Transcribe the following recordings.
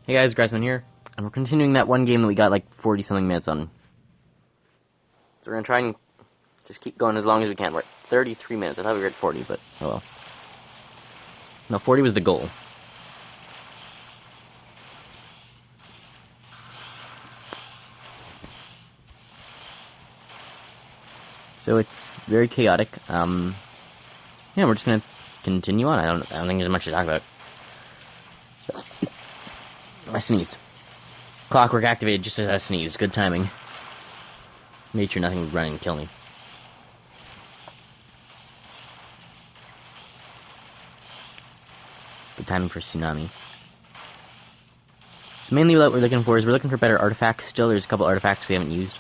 Hey guys, Grassman here, and we're continuing that one game that we got like 40-something minutes on. So we're gonna try and just keep going as long as we can. We're at 33 minutes. I thought we were at 40, but oh well. No, 40 was the goal. So it's very chaotic. Yeah, we're just gonna continue on. I don't think there's much to talk about. I sneezed. Clockwork activated just as I sneezed. Good timing. Made sure nothing would run and kill me. Good timing for tsunami. So mainly what we're looking for is we're looking for better artifacts still. There's a couple artifacts we haven't used.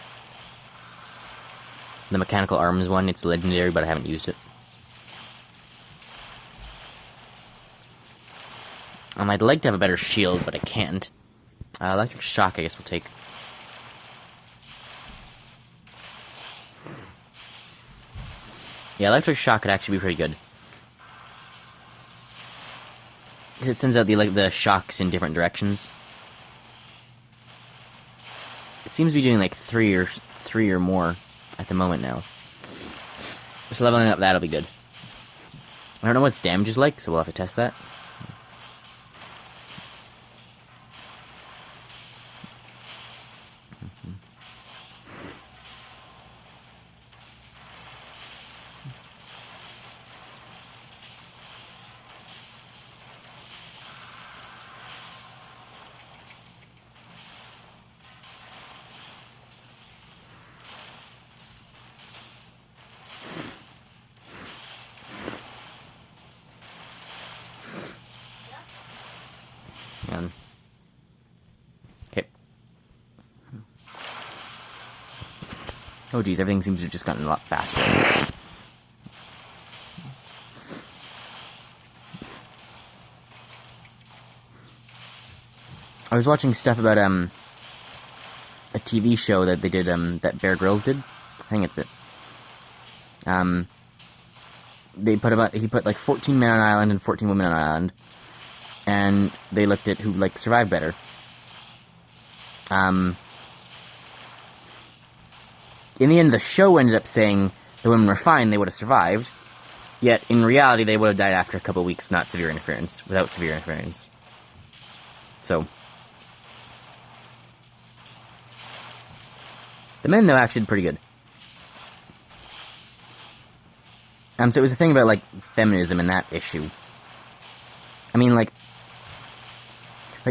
The mechanical arms one, it's legendary, but I haven't used it. I'd like to have a better shield, but I can't. Electric shock, I guess we'll take. Yeah, electric shock could actually be pretty good. It sends out the shocks in different directions. It seems to be doing like three or more at the moment now. So leveling up that'll be good. I don't know what its damage is like, so we'll have to test that. Okay. Oh geez, everything seems to have just gotten a lot faster. I was watching stuff about a TV show that they did that Bear Grylls did. I think it's it. He put like 14 men on an island and 14 women on an island, and they looked at who like survived better. In the end, the show ended up saying the women were fine, they would have survived. Yet, in reality, they would have died after a couple of weeks, without severe interference. So, the men, though, actually did pretty good. So it was a thing about, like, feminism and that issue. I mean, like,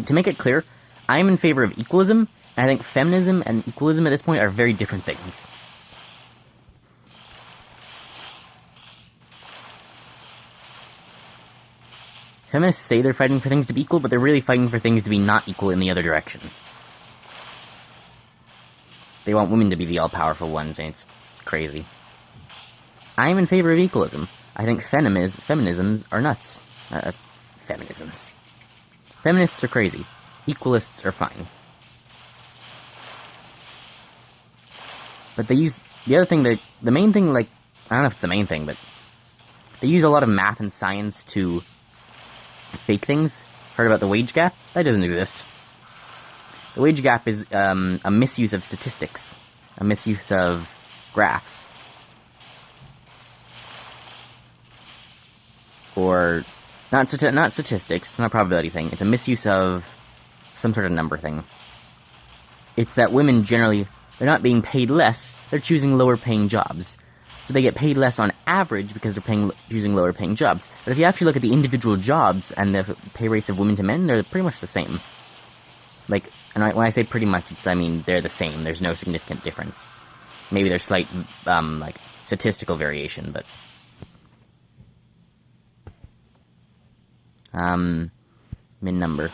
to make it clear, I'm in favor of equalism, and I think feminism and equalism at this point are very different things. Feminists say they're fighting for things to be equal, but they're really fighting for things to be not equal in the other direction. They want women to be the all-powerful ones, and it's crazy. I'm in favor of equalism. I think feminisms are nuts. Feminisms. Feminists are crazy. Equalists are fine. But they use... The main thing, like... I don't know if it's the main thing, but... They use a lot of math and science to fake things. Heard about the wage gap? That doesn't exist. The wage gap is a misuse of statistics. A misuse of graphs. Or... Not statistics, it's not a probability thing. It's a misuse of some sort of number thing. It's that women generally... They're not being paid less, they're choosing lower paying jobs. So they get paid less on average because they're choosing lower paying jobs. But if you actually look at the individual jobs and the pay rates of women to men, they're pretty much the same. Like, and when I say pretty much, I mean they're the same. There's no significant difference. Maybe there's slight, like, statistical variation, but... min number.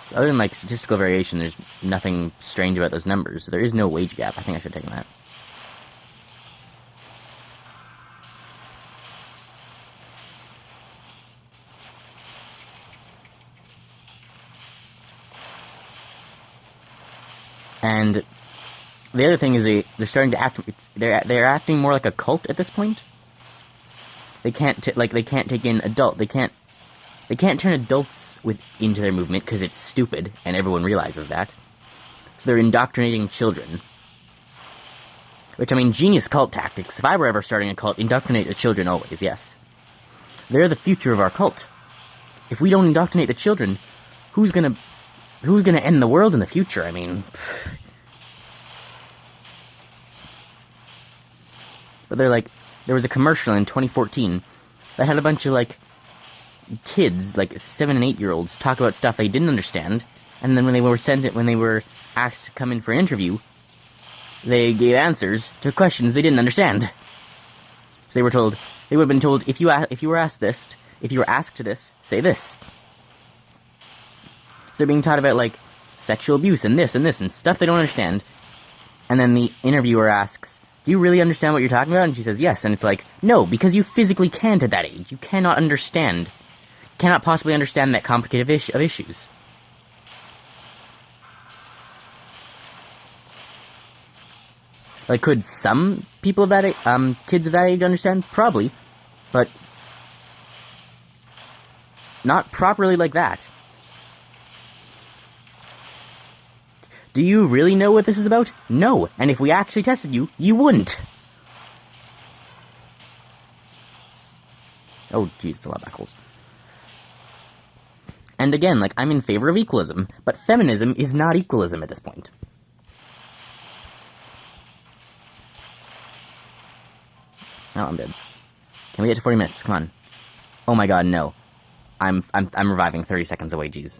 So other than, like, statistical variation, there's nothing strange about those numbers. There is no wage gap. I think I should have taken that. And the other thing is they're starting to act... They're acting more like a cult at this point. They can't they can't take in they can't turn adults into their movement because it's stupid, and everyone realizes that. So they're indoctrinating children. Which, I mean, genius cult tactics. If I were ever starting a cult, indoctrinate the children always, yes. They're the future of our cult. If we don't indoctrinate the children, who's gonna end the world in the future? I mean... But there was a commercial in 2014 that had a bunch of, kids, 7 and 8-year-olds, talk about stuff they didn't understand, and then when they were asked to come in for an interview, they gave answers to questions they didn't understand. So they would have been told, if you were asked this, say this. So they're being taught about, sexual abuse and this and stuff they don't understand. And then the interviewer asks, do you really understand what you're talking about? And she says, yes. And it's no, because you physically can't at that age. You cannot understand. You cannot possibly understand that complicated of issues. Could some people of that age, kids of that age understand? Probably. But not properly like that. Do you really know what this is about? No. And if we actually tested you, you wouldn't. Oh, jeez, it's a lot of back holes. And again, I'm in favor of equalism, but feminism is not equalism at this point. Oh, I'm dead. Can we get to 40 minutes? Come on. Oh my god, no. I'm reviving 30 seconds away, jeez.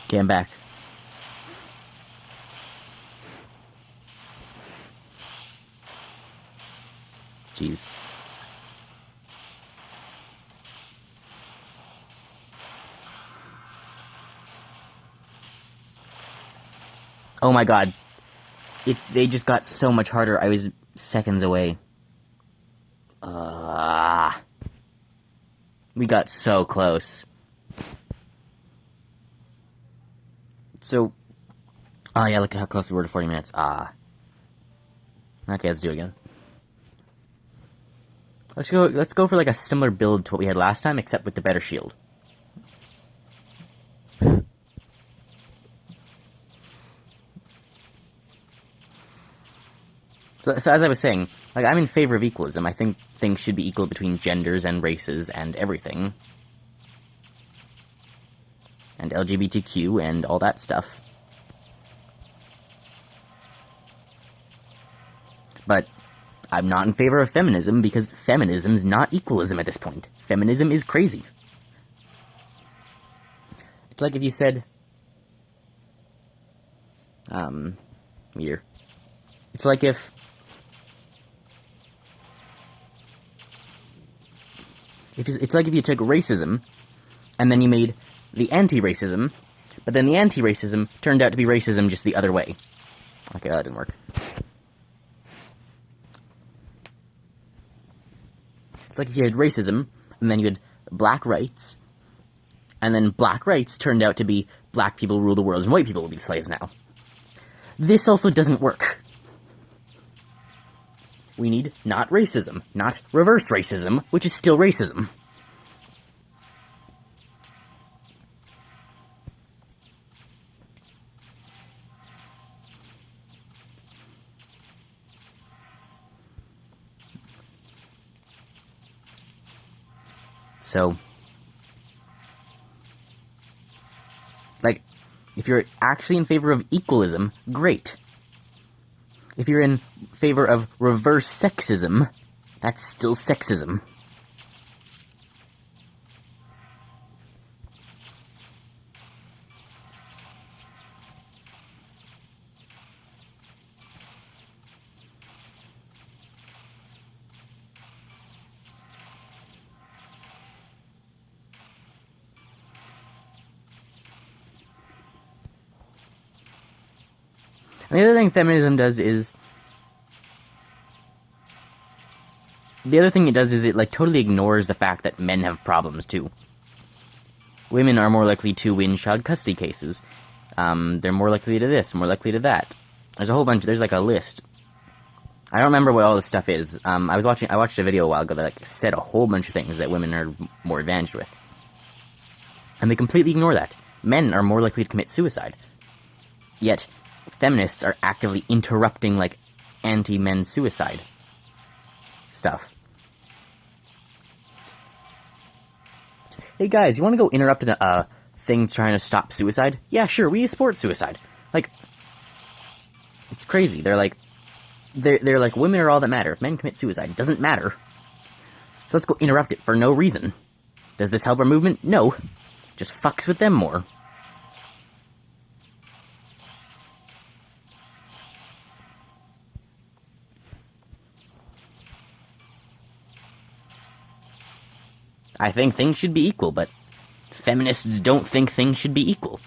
Okay, I'm back. Jeez. Oh my god. They just got so much harder. I was seconds away. We got so close. So, oh yeah, look at how close we were to 40 minutes. Okay, let's do it again. Let's go for a similar build to what we had last time, except with the better shield. So as I was saying, I'm in favor of equalism. I think things should be equal between genders and races and everything. And LGBTQ and all that stuff. But I'm not in favor of feminism because feminism's not equalism at this point. Feminism is crazy. It's like if you said... Here. It's like if... It's like if you took racism, and then you made the anti-racism, but then the anti-racism turned out to be racism just the other way. Okay, that didn't work. It's like if you had racism, and then you had black rights, and then black rights turned out to be black people rule the world and white people will be slaves now. This also doesn't work. We need not racism, not reverse racism, which is still racism. So, if you're actually in favor of equalism, great. If you're in favor of reverse sexism, that's still sexism. And the other thing feminism does is... The other thing it does is it, totally ignores the fact that men have problems, too. Women are more likely to win child custody cases. They're more likely to this, more likely to that. There's a whole bunch... There's, a list. I don't remember what all this stuff is. I watched a video a while ago that like, said a whole bunch of things that women are more advantaged with. And they completely ignore that. Men are more likely to commit suicide. Yet, feminists are actively interrupting, like, anti-men suicide stuff. Hey guys, you want to go interrupt a thing trying to stop suicide? Yeah, sure, we support suicide. Like, it's crazy. They're like, women are all that matter. If men commit suicide, it doesn't matter. So let's go interrupt it for no reason. Does this help our movement? No. Just fucks with them more. I think things should be equal, but feminists don't think things should be equal.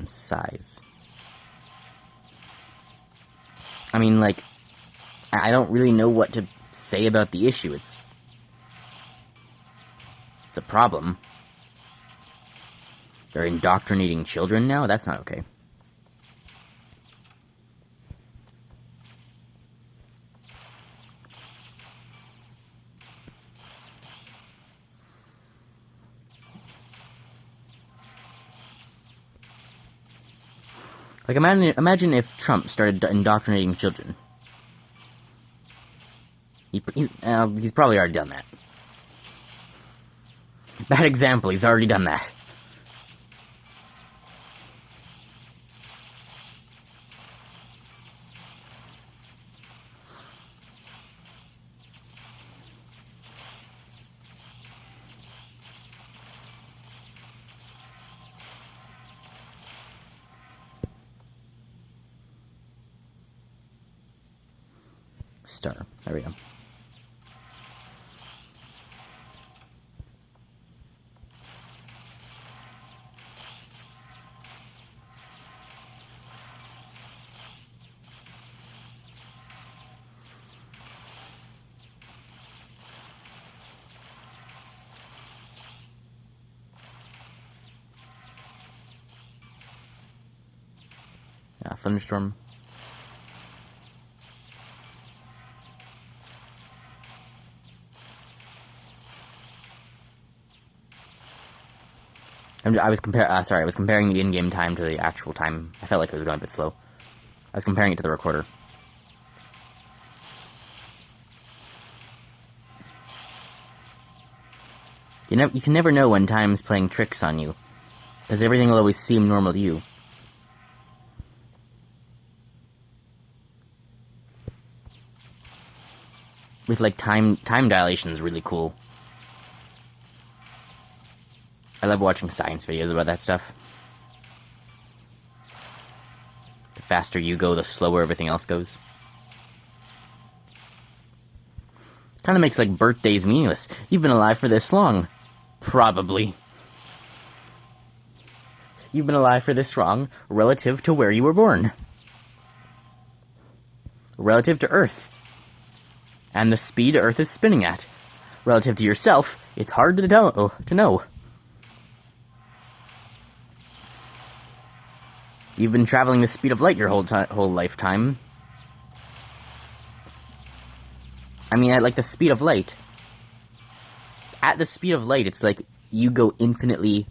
Size. I mean, like, I don't really know what to say about the issue. It's a problem. They're indoctrinating children now? That's not okay. Like, imagine if Trump started indoctrinating children. He's probably already done that. Bad example, he's already done that. Star. There we go. Thunderstorm. I was comparing the in-game time to the actual time. I felt like it was going a bit slow. I was comparing it to the recorder. You can never know when time's playing tricks on you, because everything will always seem normal to you. With like time dilation is really cool. I love watching science videos about that stuff. The faster you go, the slower everything else goes. Kind of makes like birthdays meaningless. You've been alive for this long. Probably. You've been alive for this long relative to where you were born. Relative to Earth. And the speed Earth is spinning at. Relative to yourself, it's hard to know. You've been traveling the speed of light your whole lifetime. I mean, at like the speed of light. At the speed of light, it's like you go infinitely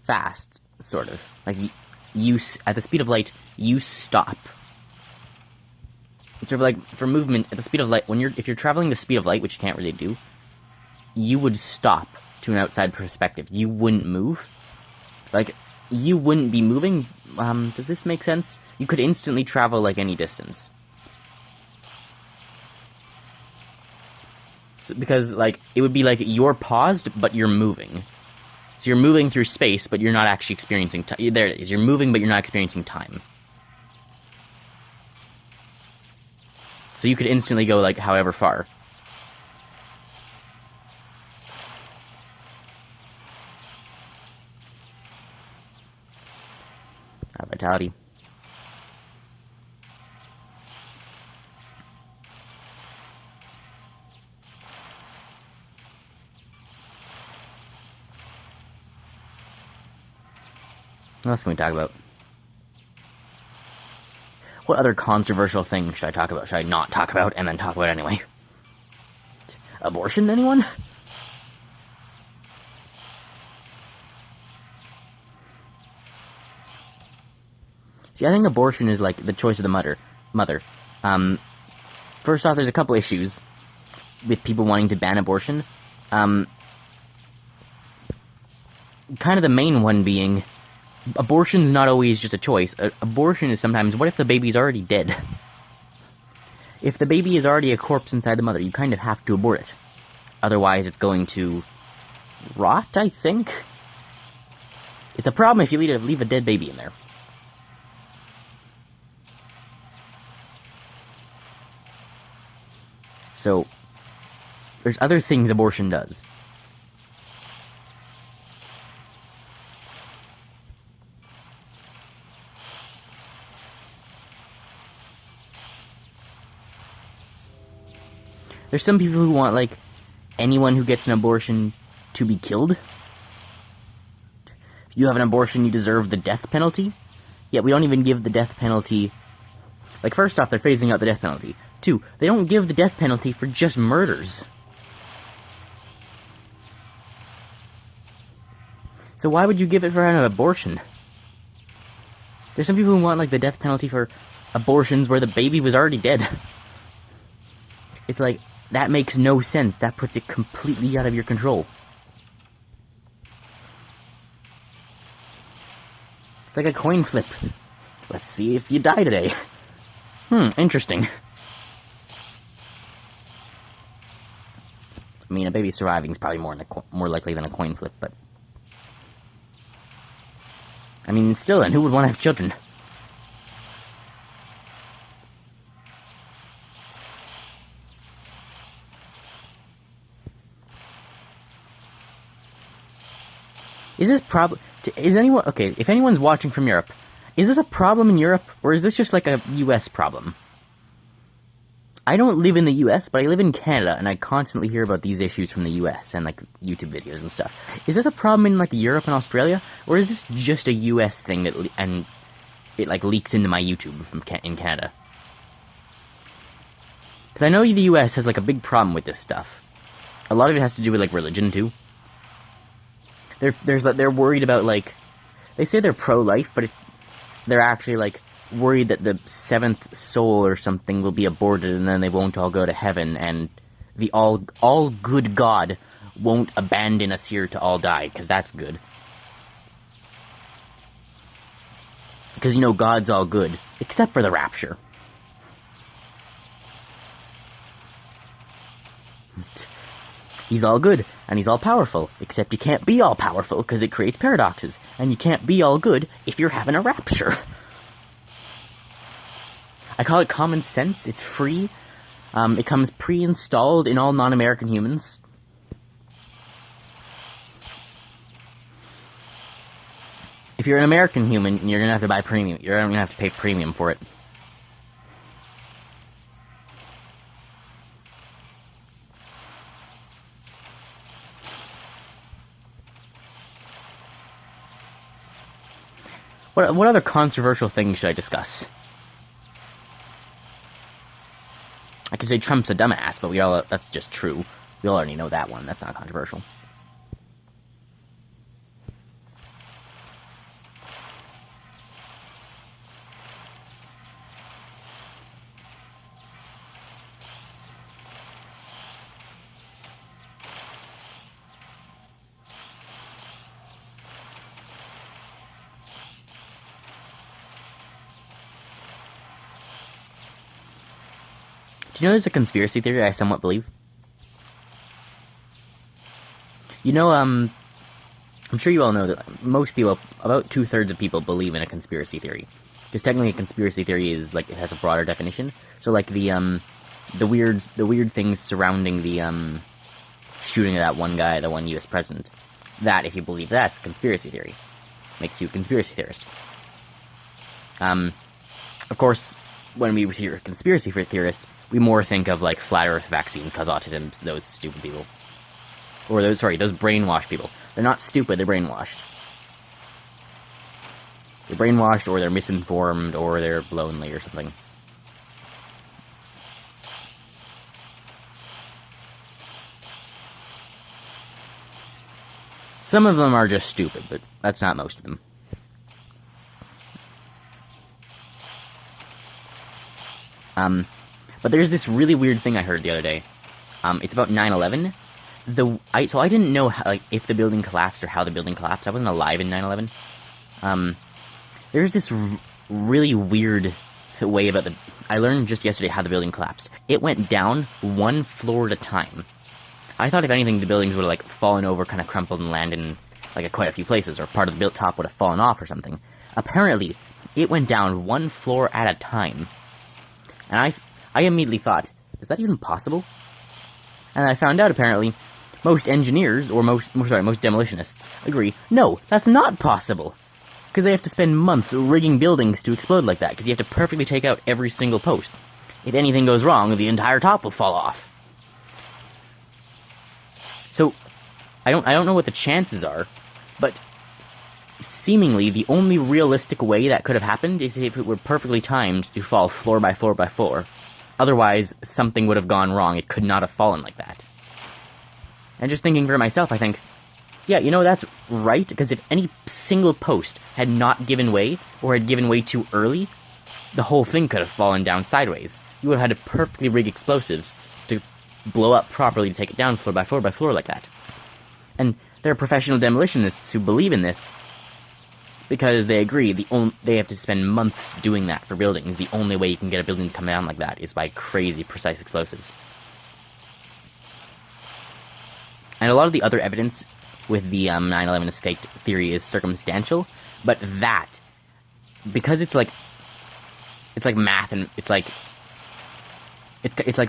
fast, sort of. Like you at the speed of light, you stop. Sort of like for movement at the speed of light. If you're traveling the speed of light, which you can't really do, you would stop to an outside perspective. You wouldn't move. Like you wouldn't be moving. Does this make sense? You could instantly travel like any distance. So, because like it would be like you're paused, but you're moving. So you're moving through space, but you're not actually experiencing time. There it is. You're moving, but you're not experiencing time. So So you could instantly go, like, however far. Vitality. What else can we talk about? What other controversial thing should I talk about? Should I not talk about and then talk about anyway? Abortion, anyone? See, I think abortion is like the choice of the mother. First off, there's a couple issues with people wanting to ban abortion. Kind of the main one being, abortion's not always just a choice. Abortion is sometimes, what if the baby's already dead? If the baby is already a corpse inside the mother, you kind of have to abort it. Otherwise, it's going to rot, I think? It's a problem if you leave a dead baby in there. So, there's other things abortion does. There's some people who want, like, anyone who gets an abortion to be killed. If you have an abortion, you deserve the death penalty. Yet we don't even give the death penalty. Like, first off, they're phasing out the death penalty. 2, they don't give the death penalty for just murders. So why would you give it for an abortion? There's some people who want, like, the death penalty for abortions where the baby was already dead. It's like, that makes no sense. That puts it completely out of your control. It's like a coin flip. Let's see if you die today. Interesting. I mean, a baby surviving is probably more likely than a coin flip, but... I mean, still then, who would want to have children? Is this problem... Is anyone... Okay, if anyone's watching from Europe, is this a problem in Europe, or is this just like a US problem? I don't live in the US, but I live in Canada, and I constantly hear about these issues from the US, and, like, YouTube videos and stuff. Is this a problem in, like, Europe and Australia, or is this just a US thing that... and it, like, leaks into my YouTube in Canada? Because I know the US has, like, a big problem with this stuff. A lot of it has to do with, like, religion, too. They're worried about, like... They say they're pro-life, but they're actually, like, worried that the seventh soul or something will be aborted and then they won't all go to heaven, and the all good God won't abandon us here to all die, because that's good. Because, you know, God's all good, except for the rapture. He's all good, and he's all powerful, except you can't be all powerful because it creates paradoxes, and you can't be all good if you're having a rapture. I call it common sense. It's free. It comes pre-installed in all non-American humans. If you're an American human, you're gonna have to buy premium. You're gonna have to pay premium for it. What other controversial things should I discuss? I could say Trump's a dumbass, but that's just true. We all already know that one. That's not controversial. Do you know there's a conspiracy theory I somewhat believe? You know, I'm sure you all know that most people, about 2/3 of people, believe in a conspiracy theory. Because technically a conspiracy theory is, like, it has a broader definition. So, like, the the weird things surrounding the shooting of that one guy, the one U.S. president. That, if you believe that's a conspiracy theory, makes you a conspiracy theorist. Of course, when we hear conspiracy theorist, we more think of like flat Earth vaccines cause autism. Those stupid people, or those brainwashed people. They're not stupid. They're brainwashed. They're brainwashed, or they're misinformed, or they're lonely, or something. Some of them are just stupid, but that's not most of them. But there's this really weird thing I heard the other day. It's about 9/11. So I didn't know how, like, if the building collapsed or how the building collapsed. I wasn't alive in 9/11. There's this really weird way about I learned just yesterday how the building collapsed. It went down one floor at a time. I thought if anything the buildings would have like fallen over, kind of crumpled and landed in like quite a few places, or part of the top would have fallen off or something. Apparently, it went down one floor at a time. And I immediately thought, is that even possible? And I found out apparently most engineers, or most demolitionists agree, no, that's not possible. Because they have to spend months rigging buildings to explode like that, because you have to perfectly take out every single post. If anything goes wrong, the entire top will fall off. So, I don't know what the chances are, but seemingly the only realistic way that could have happened is if it were perfectly timed to fall floor by floor by floor. Otherwise, something would have gone wrong. It could not have fallen like that. And just thinking for myself, I think, yeah, you know, that's right, because if any single post had not given way, or had given way too early, the whole thing could have fallen down sideways. You would have had to perfectly rig explosives to blow up properly to take it down floor by floor by floor like that. And there are professional demolitionists who believe in this, because they agree they have to spend months doing that for buildings. The only way you can get a building to come down like that is by crazy precise explosives. And a lot of the other evidence with the 9/11 is fake theory is circumstantial, but that, because it's like math, and it's like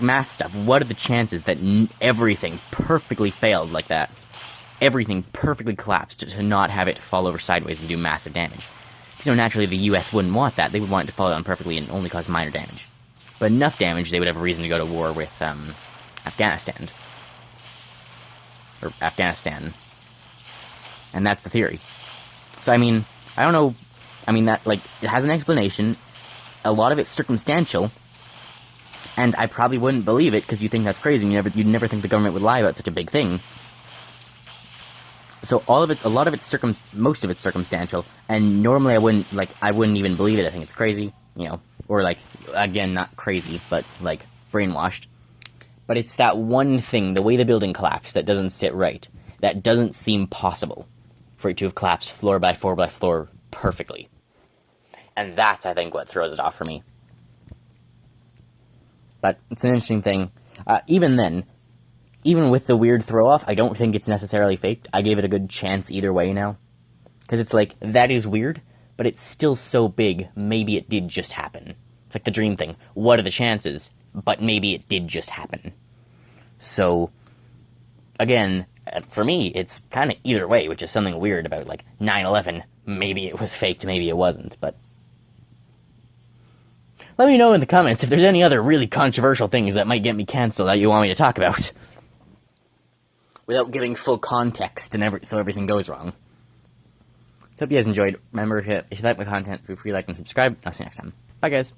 math stuff. What are the chances that everything perfectly failed like that? Everything perfectly collapsed to not have it fall over sideways and do massive damage. Because, you know, naturally the US wouldn't want that. They would want it to fall down perfectly and only cause minor damage. But enough damage, they would have a reason to go to war with Afghanistan. Or Afghanistan. And that's the theory. So, I mean, I don't know. I mean, that, like, it has an explanation. A lot of it's circumstantial. And I probably wouldn't believe it, because you think that's crazy. You'd never think the government would lie about such a big thing. So most of it's circumstantial, and normally I wouldn't even believe it. I think it's crazy, you know, or like, again, not crazy, but like brainwashed. But it's that one thing, the way the building collapsed, that doesn't sit right. That doesn't seem possible for it to have collapsed floor by floor by floor perfectly. And that's, I think, what throws it off for me. But it's an interesting thing. Even then, even with the weird throw-off, I don't think it's necessarily faked. I gave it a good chance either way now. Because it's like, that is weird, but it's still so big, maybe it did just happen. It's like the dream thing. What are the chances? But maybe it did just happen. So, again, for me, it's kind of either way, which is something weird about, like, 9/11. Maybe it was faked, maybe it wasn't, but let me know in the comments if there's any other really controversial things that might get me canceled that you want me to talk about. Without giving full context and so everything goes wrong. So hope you guys enjoyed. Remember, if you like my content, feel free to like and subscribe. I'll see you next time. Bye, guys.